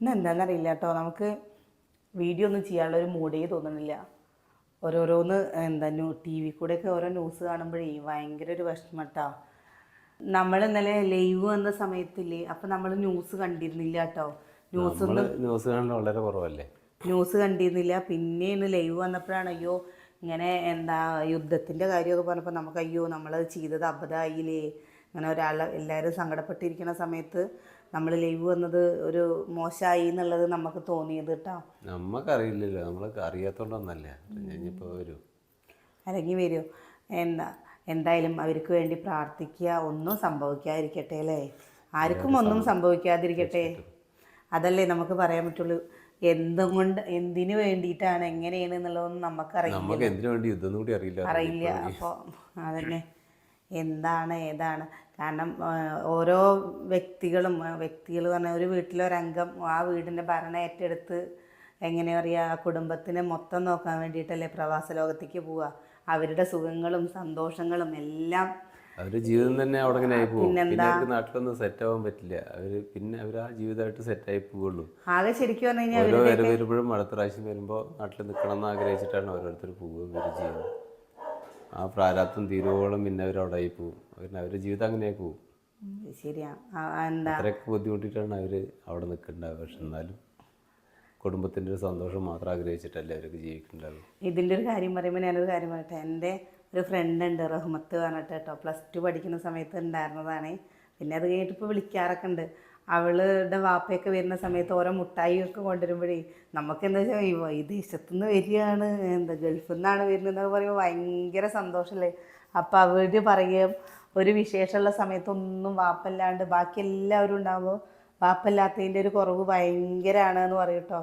ഇന്ന് എന്താണെന്നറിയില്ല കേട്ടോ, നമുക്ക് വീഡിയോ ഒന്നും ചെയ്യാനുള്ളൊരു മൂഡേ തോന്നുന്നില്ല. ഓരോരോന്ന് ടി വി കൂടെയൊക്കെ ഓരോ ന്യൂസ് കാണുമ്പോഴേ ഭയങ്കര ഒരു വിഷമട്ടാ. നമ്മൾ ഇന്നലെ ലൈവ് വന്ന സമയത്തില്ലേ, അപ്പം നമ്മൾ ന്യൂസ് കണ്ടിരുന്നില്ല കേട്ടോ. ന്യൂസ് കാണൽ വളരെ കുറവല്ലേ. ന്യൂസ് കണ്ടിരുന്നില്ല. പിന്നെയാണ് ലൈവ് വന്നപ്പോഴാണ് അയ്യോ ഇങ്ങനെ യുദ്ധത്തിൻ്റെ കാര്യമൊക്കെ പറഞ്ഞപ്പോൾ നമുക്ക് അയ്യോ നമ്മളത് ചെയ്തത് അബദ്ധമായില്ലേ, അങ്ങനെ എല്ലാവരും സങ്കടപ്പെട്ടിരിക്കുന്ന സമയത്ത് നമ്മൾ ലൈവ് വന്നത് ഒരു മോശമായി എന്നുള്ളത് നമുക്ക് തോന്നിയത് കേട്ടോ. നമുക്കറിയില്ലല്ലോ, നമ്മൾ അറിയാത്തോണ്ടൊന്നല്ല. വരും അല്ലെങ്കിൽ വരുമോ? എന്തായാലും അവർക്ക് വേണ്ടി പ്രാർത്ഥിക്കുക, ഒന്നും സംഭവിക്കാതിരിക്കട്ടെ അല്ലേ, ആർക്കും ഒന്നും സംഭവിക്കാതിരിക്കട്ടെ. അതല്ലേ നമുക്ക് പറയാൻ പറ്റുള്ളൂ. എന്തിനു വേണ്ടിയിട്ടാണ് എങ്ങനെയാണ് എന്നുള്ളതൊന്നും നമുക്കറിയില്ല. അറിയില്ല. അപ്പോൾ അതന്നെ ഏതാണ് കാരണം ഓരോ വ്യക്തികൾ പറഞ്ഞാൽ ഒരു വീട്ടിലൊരംഗം ആ വീടിൻ്റെ ഭരണം ഏറ്റെടുത്ത് എങ്ങനെ പറയുക, കുടുംബത്തിനെ മൊത്തം നോക്കാൻ വേണ്ടിയിട്ടല്ലേ പ്രവാസ ലോകത്തേക്ക് പോവുക. അവരുടെ സുഖങ്ങളും സന്തോഷങ്ങളും എല്ലാം അവരുടെ ജീവിതം തന്നെ അവിടെ ഇങ്ങനെ ആയി പോകും. പിന്നെ അവർക്ക് നാട്ടിലൊന്നും സെറ്റ് ആവാൻ പറ്റില്ല. അവർ ആ ജീവിതമായിട്ട് സെറ്റായി പോവുള്ളൂ. ആകെ ശരിക്കും പറഞ്ഞു കഴിഞ്ഞാൽ ഓരോ വരുമ്പോഴും അടുത്ത പ്രാവശ്യം വരുമ്പോൾ നാട്ടിൽ നിൽക്കണം എന്ന് ആഗ്രഹിച്ചിട്ടാണ് ഓരോരുത്തർ പോവുക. ഇവർ ചെയ്യുന്നത് ആ പ്രാരാബ്ദം തീരുവോളം പിന്നെ അവരവിടെ ആയി പോകും. അവരുടെ ജീവിതം അങ്ങനെ പോകും. ശരിയാ. അത്രയൊക്കെ ബുദ്ധിമുട്ടിയിട്ടാണ് അവർ അവിടെ നിൽക്കുന്നുണ്ടാവുക. പക്ഷെ എന്നാലും കുടുംബത്തിൻ്റെ ഒരു സന്തോഷം മാത്രം ആഗ്രഹിച്ചിട്ടല്ലേ അവർക്ക് ജീവിക്കുന്നുണ്ടാവും. ഇതിൻ്റെ ഒരു കാര്യം പറയുമ്പോൾ ഞാനൊരു കാര്യം പറയട്ടെ. എൻ്റെ ഒരു ഫ്രണ്ട് ഉണ്ട്, റഹ്മത്ത് പറഞ്ഞിട്ട് കേട്ടോ. +2 പഠിക്കുന്ന സമയത്ത് ഉണ്ടായിരുന്നതാണ്. പിന്നെ അത് കഴിഞ്ഞിട്ട് ഇപ്പോൾ വിളിക്കാറൊക്കെ ഉണ്ട്. അവളുടെ വാപ്പയൊക്കെ വരുന്ന സമയത്ത് ഓരോ മുട്ടായിയൊക്കെ കൊണ്ടുവരുമ്പോഴേ നമുക്ക് എന്താ വെച്ചാൽ ഈ ദേശത്തുനിന്ന് വരികയാണ്, ഗൾഫിൽ നിന്നാണ് വരുന്നതെന്നൊക്കെ പറയുമ്പോൾ ഭയങ്കര സന്തോഷമല്ലേ. അപ്പോൾ അവർ പറയുകയും ഒരു വിശേഷമുള്ള സമയത്തൊന്നും വാപ്പല്ലാണ്ട് ബാക്കി എല്ലാവരും ഉണ്ടാകുമ്പോൾ വാപ്പല്ലാത്തതിൻ്റെ ഒരു കുറവ് ഭയങ്കരമാണ് എന്ന് പറയും കേട്ടോ.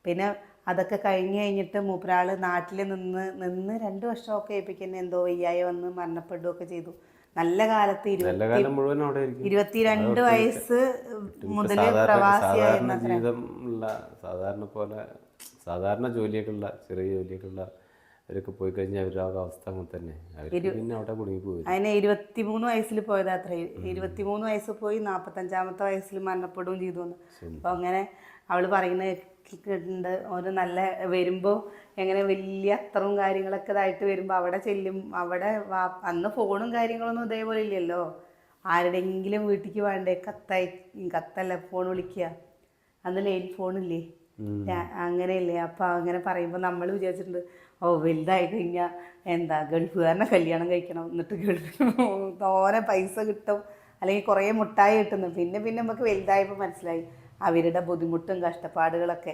പിന്നെ അതൊക്കെ കഴിഞ്ഞിട്ട് മൂപ്പരാൾ നാട്ടിൽ നിന്ന് 2 വർഷമൊക്കെ ഏൽപ്പിക്കുന്ന എന്തോ വയ്യായി വന്ന് മരണപ്പെടുകയൊക്കെ ചെയ്തു. നല്ല കാലത്ത് 22 വയസ്സ് മുതൽ പ്രവാസിയായിരുന്ന സാധാരണ ജോലിയൊക്കെ ഉള്ള ചെറിയ ജോലിയൊക്കെ ഉള്ള അവരൊക്കെ പോയി കഴിഞ്ഞാൽ അവരുടെ അവസ്ഥ അങ്ങനെ തന്നെ. പിന്നെ അവിടെ കുടുങ്ങി പോയി. അതിനെ 23 വയസ്സിൽ പോയതാത്ര. 23 വയസ്സ് പോയി 45-ാമത്തെ വയസ്സിൽ മരണപ്പെടുകയും ചെയ്തു. അപ്പോൾ അങ്ങനെ അവൾ പറയുന്നുണ്ട്, ഒരു നല്ല വരുമ്പോൾ എങ്ങനെ വലിയ അത്രയും കാര്യങ്ങളൊക്കെ ഇതായിട്ട് വരുമ്പോൾ അവിടെ ചെല്ലും. അവിടെ അന്ന് ഫോണും കാര്യങ്ങളൊന്നും ഇതേപോലെ ഇല്ലല്ലോ. ആരുടെയെങ്കിലും വീട്ടിലേക്ക് വേണ്ടേ കത്തല്ല ഫോൺ വിളിക്കുക. അന്ന് ലെയിൻ ഫോണില്ലേ, അങ്ങനെയല്ലേ. അപ്പോൾ അങ്ങനെ പറയുമ്പോൾ നമ്മൾ വിചാരിച്ചിട്ടുണ്ട് വലുതായി കഴിഞ്ഞാൽ ഗൾഫുകാരനെ കല്യാണം കഴിക്കണം, എന്നിട്ട് ഗൾഫിൽ തോനെ പൈസ കിട്ടും, അല്ലെങ്കിൽ കുറേ മുട്ടായി കിട്ടുന്നു. പിന്നെ നമുക്ക് വലുതായപ്പോൾ മനസ്സിലായി അവരുടെ ബുദ്ധിമുട്ടും കഷ്ടപ്പാടുകളൊക്കെ.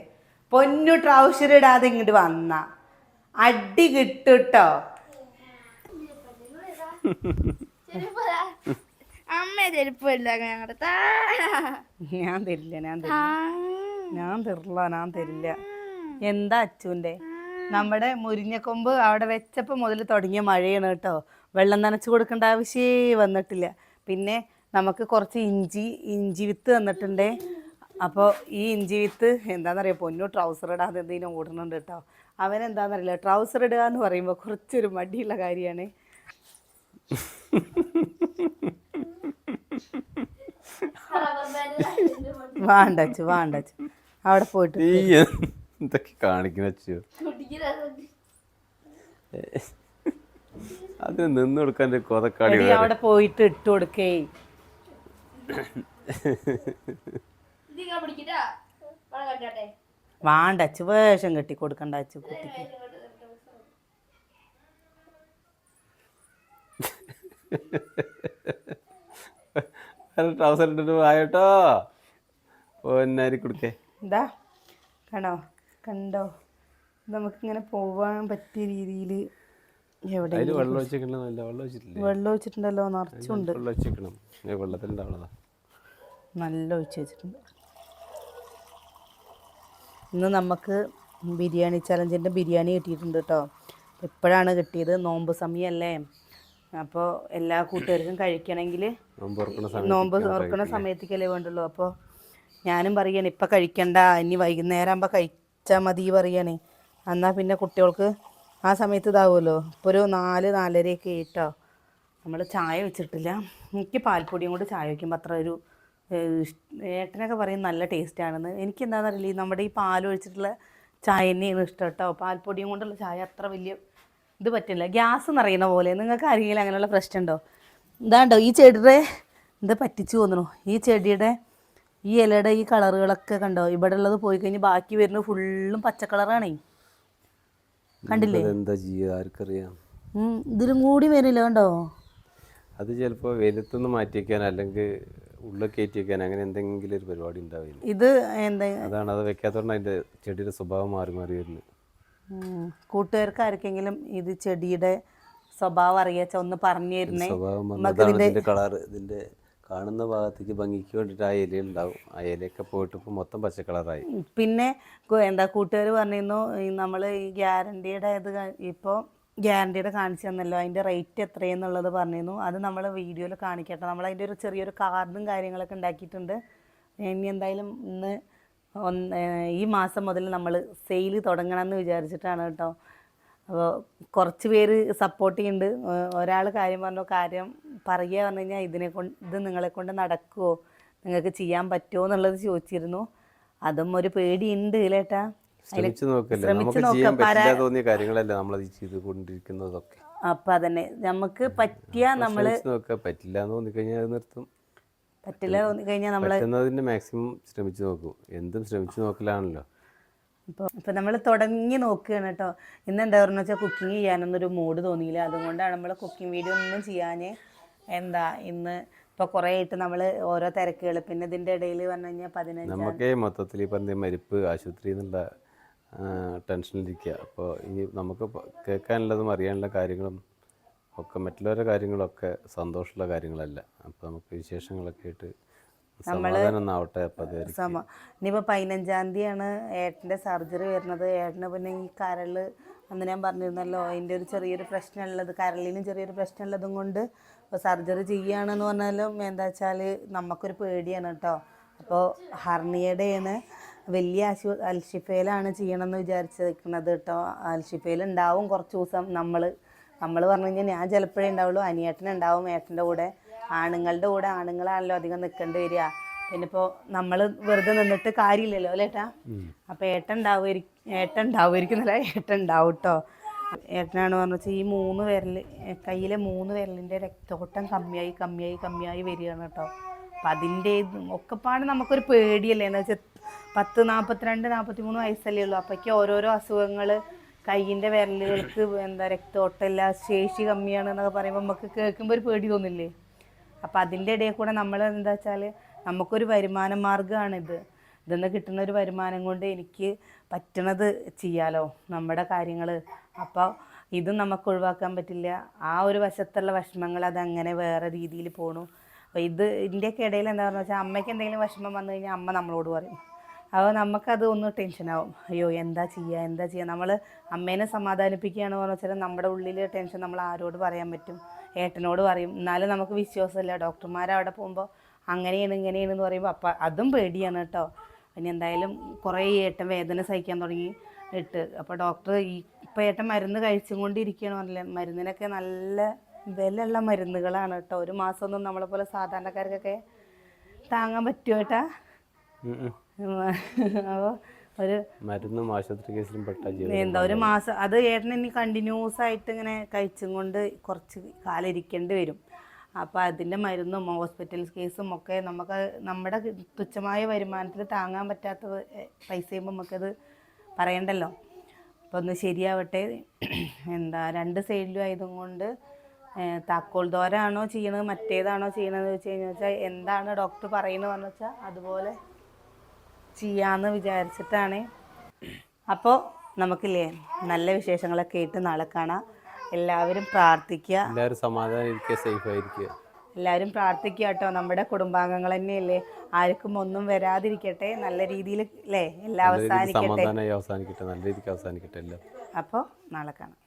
പൊന്നു ട്രൗസർ ഇടാതെ ഇങ്ങോട്ട് വന്ന അടി കിട്ടുട്ടോ. ഞാൻ തരില്ല. എന്താ അച്ചുവിൻ്റെ നമ്മുടെ മുരിങ്ങക്കൊമ്പ് അവിടെ വെച്ചപ്പോൾ മുതൽ തുടങ്ങിയ മഴയാണ് കേട്ടോ. വെള്ളം നനച്ച് കൊടുക്കേണ്ട ആവശ്യമേ വന്നിട്ടില്ല. പിന്നെ നമുക്ക് കുറച്ച് ഇഞ്ചി വിത്ത് തന്നിട്ടുണ്ടേ. അപ്പോൾ ഈ ഇഞ്ചി വിത്ത് എന്താണെന്നറിയാം, പൊന്നു ട്രൗസർ ഇടാതെ എന്തെങ്കിലും ഓടുന്നുണ്ട് കേട്ടോ. അവനെന്താണെന്നറിയില്ല, ട്രൗസർ ഇടുക എന്ന് പറയുമ്പോൾ കുറച്ചൊരു മടിയുള്ള കാര്യമാണ്. വേണ്ടച്ചു അവിടെ പോയിട്ട് എന്തൊക്കെ കാണിക്കുന്ന അത് നിന്ന് കൊടുക്കാൻ കൊതക്കാടി അവിടെ പോയിട്ട് ഇട്ട് കൊടുക്കേ. വേണ്ടച്ചു വേഷം കെട്ടി കൊടുക്കണ്ട അച്ചു കുട്ടിക്ക്. ട്രൗസർ ഇട്ടിട്ട് വായോട്ടോ പൊന്നാരി കൊടുക്കേ. എന്താ കണ്ടോ നമുക്കിങ്ങനെ പോവാൻ പറ്റിയ രീതിയിൽ വെള്ളം ഒഴിച്ചിട്ടുണ്ടല്ലോ, നിറച്ചുണ്ട്. നല്ല ഒഴിച്ച് വെച്ചിട്ടുണ്ട്. ഇന്ന് നമുക്ക് ബിരിയാണി ചലഞ്ചിൻ്റെ ബിരിയാണി കിട്ടിയിട്ടുണ്ട് കേട്ടോ. ഇപ്പോഴാണ് കിട്ടിയത്, നോമ്പ് സമയമല്ലേ. അപ്പോൾ എല്ലാ കൂട്ടുകാർക്കും കഴിക്കണമെങ്കിൽ നോമ്പ് തുറക്കുന്ന സമയത്തേക്കല്ലേ വേണ്ടുള്ളൂ. അപ്പോൾ ഞാനും പറയാണ് ഇപ്പം കഴിക്കണ്ട, ഇനി വൈകുന്നേരം ആകുമ്പോൾ കഴിച്ചാൽ മതി പറയണേ. എന്നാൽ പിന്നെ കുട്ടികൾക്ക് ആ സമയത്ത് ഇതാവുമല്ലോ. ഇപ്പോൾ ഒരു 4-4:30 കേട്ടോ. നമ്മൾ ചായ വെച്ചിട്ടില്ല. എനിക്ക് പാൽപ്പൊടിയും കൊണ്ട് ചായ വയ്ക്കുമ്പോൾ അത്ര ഒരു ഏട്ടനൊക്കെ പറയും നല്ല ടേസ്റ്റാണെന്ന്. എനിക്ക് എന്താണെന്ന് അറിയില്ല, നമ്മുടെ ഈ പാൽ ഒഴിച്ചിട്ടുള്ള ചായ തന്നെയാണ് ഇഷ്ടം കേട്ടോ. പാൽപ്പൊടിയും കൊണ്ടുള്ള ചായ അത്ര വലിയ ഇത് പറ്റില്ല, ഗ്യാസ് നിറയുന്ന പോലെ. നിങ്ങൾക്ക് ആരെങ്കിലും അങ്ങനെയുള്ള പ്രശ്നമുണ്ടോ? ഇതാണ്ടോ ഈ ചെടിയുടെ എന്താ പറ്റിച്ചു തോന്നണു, ഈ ചെടിയുടെ ഈ ഇലയുടെ ഈ കളറുകളൊക്കെ കണ്ടോ, ഇവിടെ ഉള്ളത് പോയി കഴിഞ്ഞ് ബാക്കി വരുന്നത് ഫുള്ളും പച്ച കളറാണേ, കണ്ടില്ലേ? എന്താ ചെയ്യുക ആർക്കറിയാം. ഇതിലും കൂടി വരില്ല കണ്ടോ. അത് ചിലപ്പോൾ വെയിലത്തുനിന്ന് മാറ്റി വയ്ക്കാൻ അല്ലെങ്കിൽ ഉള്ളിൽ കയറ്റി വയ്ക്കാൻ അങ്ങനെ എന്തെങ്കിലും ഒരു പരിപാടി ഉണ്ടാവില്ല. ഇത് എന്താ അതാണ് അത് വെക്കാത്തതുകൊണ്ട് അതിൻ്റെ ചെടിയുടെ സ്വഭാവം മാറി മാറി വരുന്നത്. കൂട്ടുകാർക്ക് ആർക്കെങ്കിലും ഇത് ചെടിയുടെ സ്വഭാവം അറിയാച്ച ഒന്ന് പറഞ്ഞു തരുന്നേ. സ്വഭാവം വന്നതാണ് ഇതിൻ്റെ കളർ. ഇതിൻ്റെ കാണുന്ന ഭാഗത്തേക്ക് ഭംഗിക്ക് വേണ്ടിയിട്ട് ആ ഇല ഉണ്ടാവും. ആ ഇലയൊക്കെ പോയിട്ട് ഇപ്പോൾ മൊത്തം പച്ച കളറായി. പിന്നെ എന്താ കൂട്ടുകാർ പറഞ്ഞിരുന്നു, നമ്മൾ ഈ ഗ്യാരണ്ടിയുടെ ഇത് ഇപ്പോൾ ഗ്യാരണ്ടിയുടെ കാണിച്ചു തന്നല്ലോ, അതിൻ്റെ റേറ്റ് എത്രയെന്നുള്ളത് പറഞ്ഞിരുന്നു. അത് നമ്മൾ വീഡിയോയിൽ കാണിക്കട്ടെ. നമ്മൾ അതിൻ്റെ ഒരു ചെറിയൊരു കാർഡും കാര്യങ്ങളൊക്കെ ഉണ്ടാക്കിയിട്ടുണ്ട്. ഇനി എന്തായാലും ഇന്ന് ഈ മാസം മുതൽ നമ്മൾ സെയിൽ തുടങ്ങണം എന്ന് വിചാരിച്ചിട്ടാണ് കേട്ടോ. അപ്പോൾ കുറച്ച് പേര് സപ്പോർട്ട് ചെയ്യുന്നുണ്ട്. ഒരാൾ കാര്യം പറഞ്ഞു, കാര്യം പറയുക പറഞ്ഞു കഴിഞ്ഞാൽ ഇത് നിങ്ങളെ കൊണ്ട് നടക്കുമോ, നിങ്ങൾക്ക് ചെയ്യാൻ പറ്റുമോ എന്നുള്ളത് ചോദിച്ചിരുന്നു. അതും ഒരു പേടിയുണ്ട് ഇല്ലേട്ടാ. ശ്രമിച്ചു നോക്കല്ലേ, നമുക്ക് ചെയ്യാൻ പറ്റില്ല തോന്നിയ കാര്യങ്ങളല്ലേ നമ്മളത് ചെയ്തുകൊണ്ടിരിക്കുന്നതൊക്കെ. അപ്പം അതന്നെ നമുക്ക് പറ്റിയ നമ്മൾ പറ്റില്ല എന്ന് തോന്നിക്കഴിഞ്ഞാൽ അത് നിർത്തും. പറ്റില്ല തോന്നിക്കഴിഞ്ഞാൽ നമ്മൾ മാക്സിമം ശ്രമിച്ചു നോക്കും. എന്തും ശ്രമിച്ചു നോക്കലാണല്ലോ. ഇപ്പോൾ നമ്മൾ തുടങ്ങി നോക്കുകയാണ് കേട്ടോ. ഇന്ന് എന്താ പറയുക വെച്ചാൽ കുക്കിംഗ് ചെയ്യാനൊന്നൊരു മൂഡ് തോന്നിയില്ല. അതുകൊണ്ടാണ് നമ്മൾ കുക്കിംഗ് വീഡിയോ ഒന്നും ചെയ്യാൻ ഇന്ന് ഇപ്പോൾ കുറേ ആയിട്ട് നമ്മൾ ഓരോ തിരക്കുകൾ. പിന്നെ ഇതിൻ്റെ ഇടയിൽ പറഞ്ഞു കഴിഞ്ഞാൽ 15 നമുക്ക് മൊത്തത്തിൽ ഈ പറഞ്ഞ മരിപ്പ് ആശുപത്രി എന്നുള്ള ടെൻഷനിലിരിക്കുക. അപ്പോൾ ഇനി നമുക്ക് കേൾക്കാനുള്ളതും അറിയാനുള്ള കാര്യങ്ങളും ഒക്കെ മറ്റുള്ളവരുടെ കാര്യങ്ങളൊക്കെ സന്തോഷമുള്ള കാര്യങ്ങളല്ല. അപ്പോൾ നമുക്ക് വിശേഷങ്ങളൊക്കെ ആയിട്ട് സമാധാനമാവട്ടെ. അപ്പോൾ ഇനിയിപ്പോൾ 15-ാം തീയതിയാണ് ഏട്ടൻ്റെ സർജറി വരുന്നത്. ഏട്ടന് പിന്നെ ഈ കരൾ അന്ന് ഞാൻ പറഞ്ഞിരുന്നല്ലോ, അതിൻ്റെ ഒരു ചെറിയൊരു പ്രശ്നമുള്ളത്, കരളിനും ചെറിയൊരു പ്രശ്നമുള്ളതും കൊണ്ട് ഇപ്പോൾ സർജറി ചെയ്യുകയാണെന്ന് പറഞ്ഞാലും എന്താ വെച്ചാൽ നമുക്കൊരു പേടിയാണ് കേട്ടോ. അപ്പോൾ ഹർണിയയുടെയാണ് വലിയ അൽഷിഫയിലാണ് ചെയ്യണമെന്ന് വിചാരിച്ചിരിക്കുന്നത് കേട്ടോ. അൽഷിഫയിൽ ഉണ്ടാവും കുറച്ച് ദിവസം. നമ്മൾ പറഞ്ഞു കഴിഞ്ഞാൽ ഞാൻ ചിലപ്പോഴേ ഉണ്ടാവുള്ളൂ, അനിയേട്ടനുണ്ടാവും ഏട്ടൻ്റെ കൂടെ. ആണുങ്ങളുടെ കൂടെ ആണുങ്ങളാണല്ലോ അധികം നിൽക്കേണ്ടി വരിക. പിന്നെ ഇപ്പോൾ നമ്മൾ വെറുതെ നിന്നിട്ട് കാര്യമില്ലല്ലോ അല്ലേട്ടാ. അപ്പോൾ ഏട്ടൻ ഉണ്ടാവുമായിരിക്കുന്നില്ല, ഏട്ടൻ ഉണ്ടാവും കേട്ടോ. ഏട്ടനാണ് പറഞ്ഞു വെച്ചാൽ ഈ 3 വിരൽ, കയ്യിലെ 3 വിരലിൻ്റെ രക്തോട്ടം കമ്മിയായി വരികയാണ് കേട്ടോ. അപ്പം അതിൻ്റെ ഒക്കെപ്പാട് നമുക്കൊരു പേടിയല്ലേ. എന്ന് വെച്ചാൽ 42-43 വയസ്സല്ലേ ഉള്ളൂ. അപ്പോഴേക്കും ഓരോരോ അസുഖങ്ങൾ, കയ്യിൻ്റെ വിരലുകൾക്ക് രക്തോട്ടമില്ല, ശേഷി കമ്മിയാണ് എന്നൊക്കെ പറയുമ്പോൾ നമുക്ക് കേൾക്കുമ്പോൾ ഒരു പേടി തോന്നില്ലേ. അപ്പം അതിൻ്റെ ഇടയിൽ കൂടെ നമ്മൾ എന്താ വെച്ചാൽ നമുക്കൊരു വരുമാന മാർഗ്ഗമാണിത്. ഇതെന്ന് കിട്ടുന്ന ഒരു വരുമാനം കൊണ്ട് എനിക്ക് പറ്റണത് ചെയ്യാലോ നമ്മുടെ കാര്യങ്ങൾ. അപ്പോൾ ഇതും നമുക്ക് ഒഴിവാക്കാൻ പറ്റില്ല. ആ ഒരു വശത്തുള്ള വിഷമങ്ങൾ അതങ്ങനെ വേറെ രീതിയിൽ പോണു. അപ്പോൾ ഇതിൻ്റെയൊക്കെ ഇടയിൽ എന്താ പറയുക വെച്ചാൽ അമ്മയ്ക്ക് എന്തെങ്കിലും വിഷമം വന്നു കഴിഞ്ഞാൽ അമ്മ നമ്മളോട് പറയും. അപ്പോൾ നമുക്കത് ഒന്ന് ടെൻഷനാവും. അയ്യോ എന്താ ചെയ്യുക. നമ്മൾ അമ്മേനെ സമാധാനിപ്പിക്കുകയാണ് പറഞ്ഞു വെച്ചാൽ നമ്മുടെ ഉള്ളിൽ ടെൻഷൻ നമ്മൾ ആരോട് പറയാൻ പറ്റും? ഏട്ടനോട് പറയും. എന്നാലും നമുക്ക് വിശ്വാസമില്ല. ഡോക്ടർമാരവിടെ പോകുമ്പോൾ ഇങ്ങനെയാണെന്ന് പറയുമ്പോൾ അപ്പം അതും പേടിയാണ് കേട്ടോ. പിന്നെ എന്തായാലും കുറേ ഏട്ടൻ വേദന സഹിക്കാൻ തുടങ്ങി അപ്പോൾ ഡോക്ടർ ഇപ്പോൾ ഏട്ടൻ മരുന്ന് കഴിച്ചും കൊണ്ടിരിക്കുകയാണ് പറഞ്ഞില്ലേ. മരുന്നിനൊക്കെ നല്ല വിലയുള്ള മരുന്നുകളാണ് കേട്ടോ. ഒരു മാസമൊന്നും നമ്മളെപ്പോലെ സാധാരണക്കാർക്കൊക്കെ താങ്ങാൻ പറ്റുമോ ഏട്ടാ? അപ്പോൾ ഒരു മരുന്നും ആശുപത്രി കേസിലും എന്താ ഒരു മാസം അത് ഏട്ടൻ ഇനി കണ്ടിന്യൂസ് ആയിട്ട് ഇങ്ങനെ കഴിച്ചും കൊണ്ട് കുറച്ച് കാലം ഇരിക്കേണ്ടി വരും. അപ്പോൾ അതിൻ്റെ മരുന്നും ഹോസ്പിറ്റൽ കേസും ഒക്കെ നമുക്ക് നമ്മുടെ തുച്ഛമായ വരുമാനത്തിൽ താങ്ങാൻ പറ്റാത്ത പൈസ ചെയ്യുമ്പോൾ നമുക്കത് പറയണ്ടല്ലോ. അപ്പോൾ ഒന്ന് ശരിയാവട്ടെ. 2 സൈഡിലും ആയതും കൊണ്ട് താക്കോൽ ദ്വാരമാണോ ചെയ്യണത് മറ്റേതാണോ ചെയ്യണതെന്ന് വെച്ച് കഴിഞ്ഞാൽ എന്താണ് ഡോക്ടർ പറയുന്നത് പറഞ്ഞു വെച്ചാൽ അതുപോലെ ചെയ്യാമെന്ന് വിചാരിച്ചിട്ടാണ്. അപ്പോൾ നമുക്കില്ലേ നല്ല വിശേഷങ്ങളൊക്കെ ആയിട്ട് നാളെ കാണാം. എല്ലാവരും പ്രാർത്ഥിക്കുക, എല്ലാവരും സമാധാനിക്കുക, സേഫ് ആയിരിക്കുക. എല്ലാവരും പ്രാർത്ഥിക്കുക കേട്ടോ. നമ്മുടെ കുടുംബാംഗങ്ങൾ തന്നെയല്ലേ, ആർക്കും ഒന്നും വരാതിരിക്കട്ടെ. നല്ല രീതിയിൽ അല്ലേ എല്ലാം അവസാനിക്കട്ടെ. സമാധാനമായി അവസാനിക്കട്ടെ, നല്ല രീതിക്ക് അവസാനിക്കട്ടെ എല്ലാം. അപ്പോൾ നാളെ കാണാം.